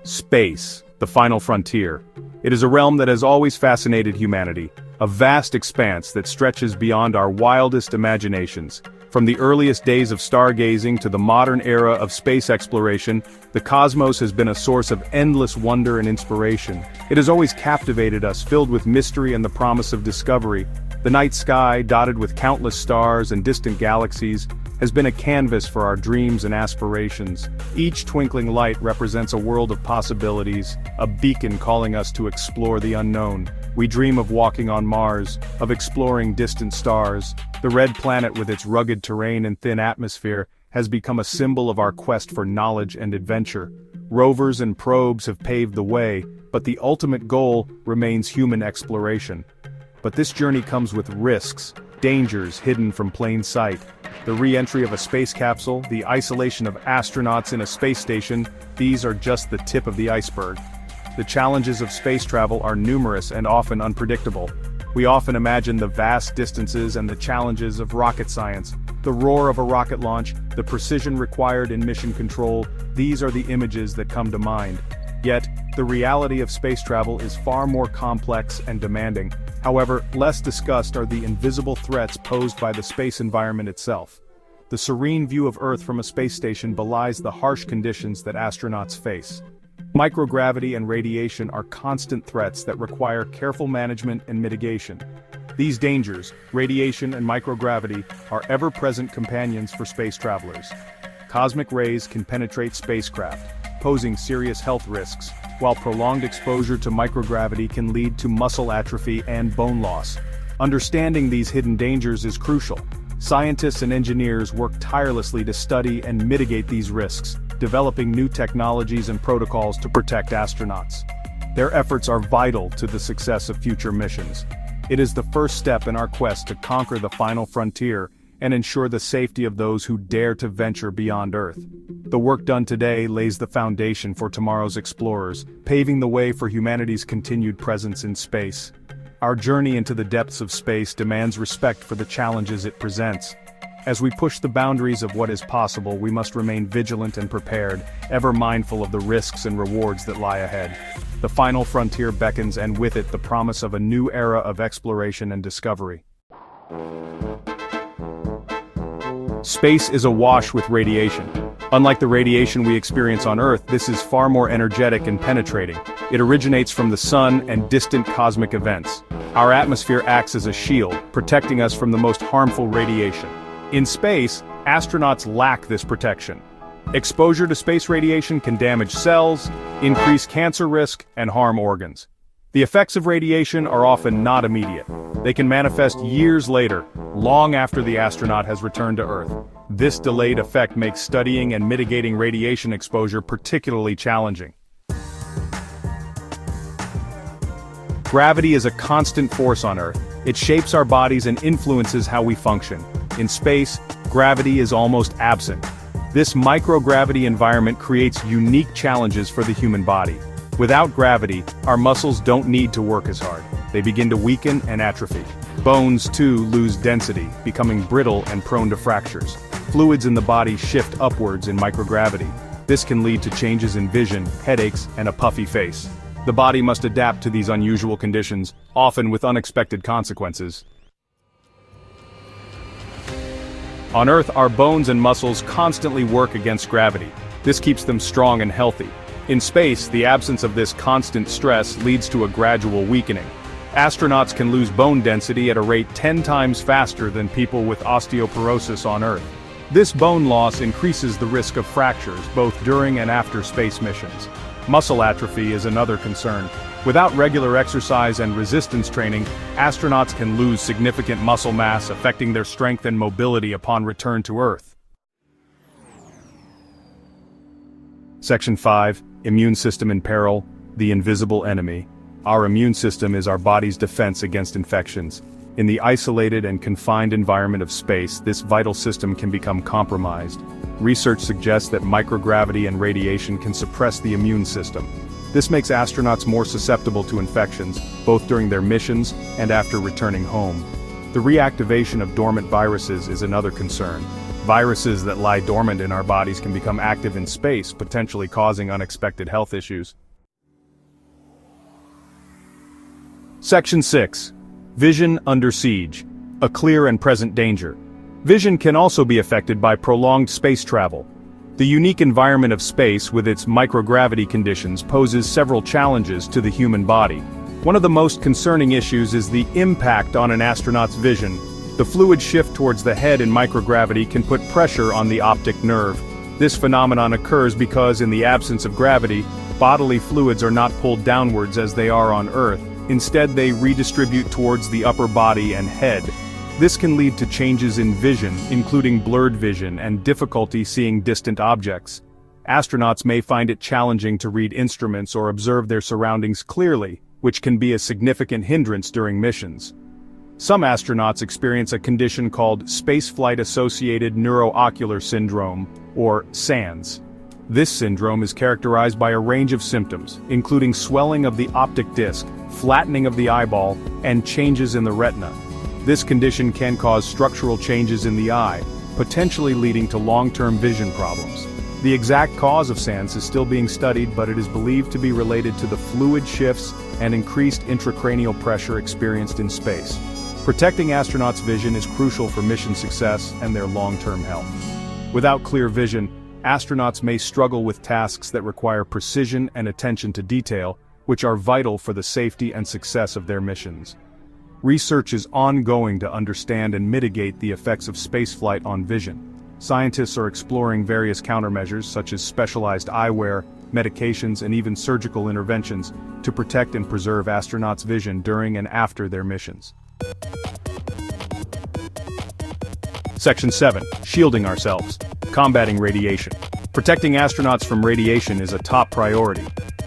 Space, the final frontier. It is a realm that has always fascinated humanity, a vast expanse that stretches beyond our wildest imaginations. From the earliest days of stargazing to the modern era of space exploration, the cosmos has been a source of endless wonder and inspiration. It has always captivated us, filled with mystery and the promise of discovery. The night sky, dotted with countless stars and distant galaxies, has been a canvas for our dreams and aspirations. Each twinkling light represents a world of possibilities, a beacon calling us to explore the unknown. We dream of walking on Mars, of exploring distant stars. The red planet with its rugged terrain and thin atmosphere has become a symbol of our quest for knowledge and adventure. Rovers and probes have paved the way, but the ultimate goal remains human exploration. But this journey comes with risks, dangers hidden from plain sight. The re-entry of a space capsule, the isolation of astronauts in a space station, these are just the tip of the iceberg. The challenges of space travel are numerous and often unpredictable. We often imagine the vast distances and the challenges of rocket science. The roar of a rocket launch, the precision required in mission control, these are the images that come to mind. Yet, the reality of space travel is far more complex and demanding. However, less discussed are the invisible threats posed by the space environment itself. The serene view of Earth from a space station belies the harsh conditions that astronauts face. Microgravity and radiation are constant threats that require careful management and mitigation. These dangers, radiation and microgravity, are ever-present companions for space travelers. Cosmic rays can penetrate spacecraft, posing serious health risks, while prolonged exposure to microgravity can lead to muscle atrophy and bone loss. Understanding these hidden dangers is crucial. Scientists and engineers work tirelessly to study and mitigate these risks, developing new technologies and protocols to protect astronauts. Their efforts are vital to the success of future missions. It is the first step in our quest to conquer the final frontier and ensure the safety of those who dare to venture beyond Earth. The work done today lays the foundation for tomorrow's explorers, paving the way for humanity's continued presence in space. Our journey into the depths of space demands respect for the challenges it presents. As we push the boundaries of what is possible, we must remain vigilant and prepared, ever mindful of the risks and rewards that lie ahead. The final frontier beckons, and with it the promise of a new era of exploration and discovery. Space is awash with radiation. Unlike the radiation we experience on Earth, this is far more energetic and penetrating. It originates from the sun and distant cosmic events. Our atmosphere acts as a shield, protecting us from the most harmful radiation. In space, astronauts lack this protection. Exposure to space radiation can damage cells, increase cancer risk, and harm organs. The effects of radiation are often not immediate. They can manifest years later, long after the astronaut has returned to Earth. This delayed effect makes studying and mitigating radiation exposure particularly challenging. Gravity is a constant force on Earth. It shapes our bodies and influences how we function. In space, gravity is almost absent. This microgravity environment creates unique challenges for the human body. Without gravity, our muscles don't need to work as hard. They begin to weaken and atrophy. Bones, too, lose density, becoming brittle and prone to fractures. Fluids in the body shift upwards in microgravity. This can lead to changes in vision, headaches, and a puffy face. The body must adapt to these unusual conditions, often with unexpected consequences. On Earth, our bones and muscles constantly work against gravity. This keeps them strong and healthy. In space, the absence of this constant stress leads to a gradual weakening. Astronauts can lose bone density at a rate 10 times faster than people with osteoporosis on Earth. This bone loss increases the risk of fractures both during and after space missions. Muscle atrophy is another concern. Without regular exercise and resistance training, astronauts can lose significant muscle mass, affecting their strength and mobility upon return to Earth. Section 5. Immune system in peril, the invisible enemy. Our immune system is our body's defense against infections. In the isolated and confined environment of space, this vital system can become compromised. Research suggests that microgravity and radiation can suppress the immune system. This makes astronauts more susceptible to infections, both during their missions and after returning home. The reactivation of dormant viruses is another concern. Viruses that lie dormant in our bodies can become active in space, potentially causing unexpected health issues. Section 6. Vision under siege. A clear and present danger. Vision can also be affected by prolonged space travel. The unique environment of space with its microgravity conditions poses several challenges to the human body. One of the most concerning issues is the impact on an astronaut's vision. The fluid shift towards the head in microgravity can put pressure on the optic nerve. This phenomenon occurs because in the absence of gravity, bodily fluids are not pulled downwards as they are on Earth. Instead, they redistribute towards the upper body and head. This can lead to changes in vision, including blurred vision and difficulty seeing distant objects. Astronauts may find it challenging to read instruments or observe their surroundings clearly, which can be a significant hindrance during missions. Some astronauts experience a condition called spaceflight-associated neuroocular syndrome, or SANS. This syndrome is characterized by a range of symptoms, including swelling of the optic disc, flattening of the eyeball, and changes in the retina. This condition can cause structural changes in the eye, potentially leading to long-term vision problems. The exact cause of SANS is still being studied, but it is believed to be related to the fluid shifts and increased intracranial pressure experienced in space. Protecting astronauts' vision is crucial for mission success and their long-term health. Without clear vision, astronauts may struggle with tasks that require precision and attention to detail, which are vital for the safety and success of their missions. Research is ongoing to understand and mitigate the effects of spaceflight on vision. Scientists are exploring various countermeasures such as specialized eyewear, medications, and even surgical interventions to protect and preserve astronauts' vision during and after their missions. Section 7. Shielding ourselves. Combating radiation. Protecting astronauts from radiation is a top priority.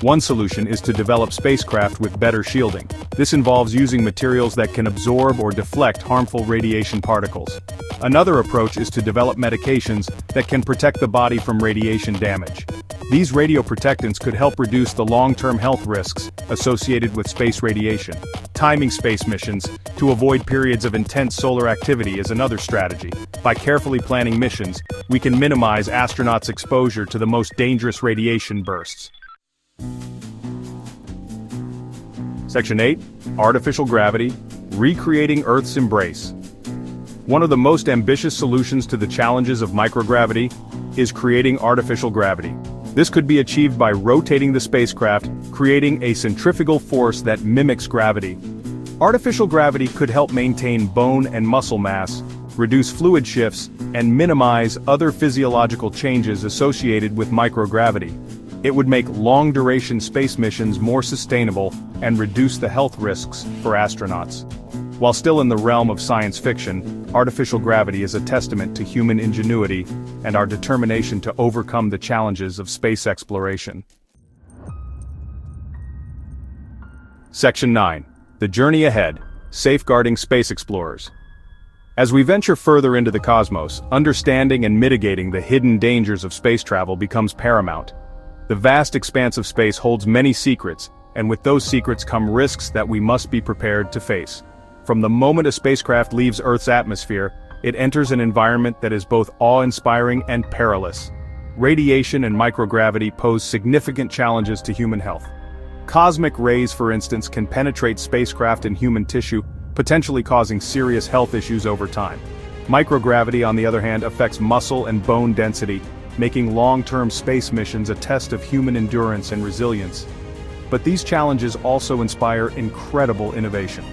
One solution is to develop spacecraft with better shielding. This involves using materials that can absorb or deflect harmful radiation particles. Another approach is to develop medications that can protect the body from radiation damage. These radioprotectants could help reduce the long-term health risks associated with space radiation. Timing space missions to avoid periods of intense solar activity is another strategy. By carefully planning missions, we can minimize astronauts' exposure to the most dangerous radiation bursts. Section 8. Artificial gravity. Recreating Earth's embrace. One of the most ambitious solutions to the challenges of microgravity is creating artificial gravity. This could be achieved by rotating the spacecraft, creating a centrifugal force that mimics gravity. Artificial gravity could help maintain bone and muscle mass, reduce fluid shifts, and minimize other physiological changes associated with microgravity. It would make long-duration space missions more sustainable and reduce the health risks for astronauts. While still in the realm of science fiction, artificial gravity is a testament to human ingenuity and our determination to overcome the challenges of space exploration. Section 9. The Journey Ahead. Safeguarding Space Explorers. As we venture further into the cosmos, understanding and mitigating the hidden dangers of space travel becomes paramount. The vast expanse of space holds many secrets, and with those secrets come risks that we must be prepared to face. From the moment a spacecraft leaves Earth's atmosphere, it enters an environment that is both awe-inspiring and perilous. Radiation and microgravity pose significant challenges to human health. Cosmic rays, for instance, can penetrate spacecraft and human tissue, potentially causing serious health issues over time. Microgravity, on the other hand, affects muscle and bone density, making long-term space missions a test of human endurance and resilience. But these challenges also inspire incredible innovation.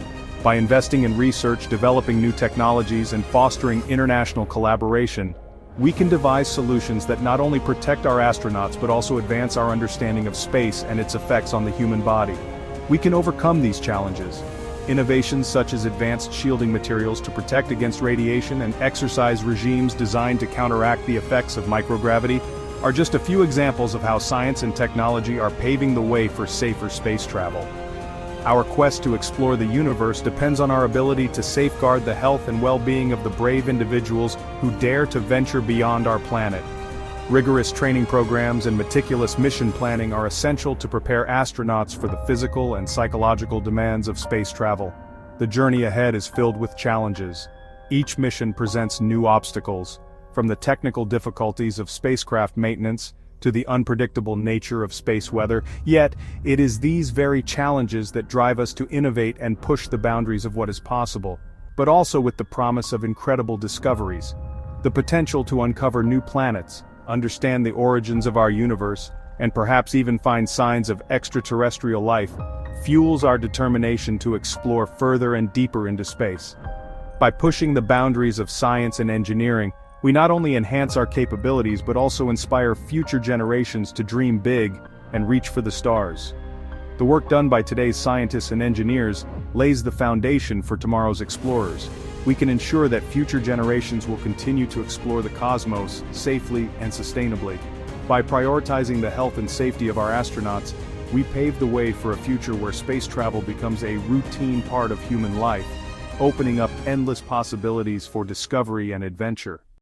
By investing in research, developing new technologies, and fostering international collaboration, we can devise solutions that not only protect our astronauts but also advance our understanding of space and its effects on the human body. We can overcome these challenges. Innovations such as advanced shielding materials to protect against radiation and exercise regimes designed to counteract the effects of microgravity are just a few examples of how science and technology are paving the way for safer space travel. Our quest to explore the universe depends on our ability to safeguard the health and well-being of the brave individuals who dare to venture beyond our planet. Rigorous training programs and meticulous mission planning are essential to prepare astronauts for the physical and psychological demands of space travel. The journey ahead is filled with challenges. Each mission presents new obstacles, from the technical difficulties of spacecraft maintenance to the unpredictable nature of space weather. Yet, it is these very challenges that drive us to innovate and push the boundaries of what is possible, but also with the promise of incredible discoveries. The potential to uncover new planets, understand the origins of our universe, and perhaps even find signs of extraterrestrial life, fuels our determination to explore further and deeper into space. By pushing the boundaries of science and engineering, we not only enhance our capabilities but also inspire future generations to dream big and reach for the stars. The work done by today's scientists and engineers lays the foundation for tomorrow's explorers. We can ensure that future generations will continue to explore the cosmos safely and sustainably. By prioritizing the health and safety of our astronauts, we pave the way for a future where space travel becomes a routine part of human life, opening up endless possibilities for discovery and adventure.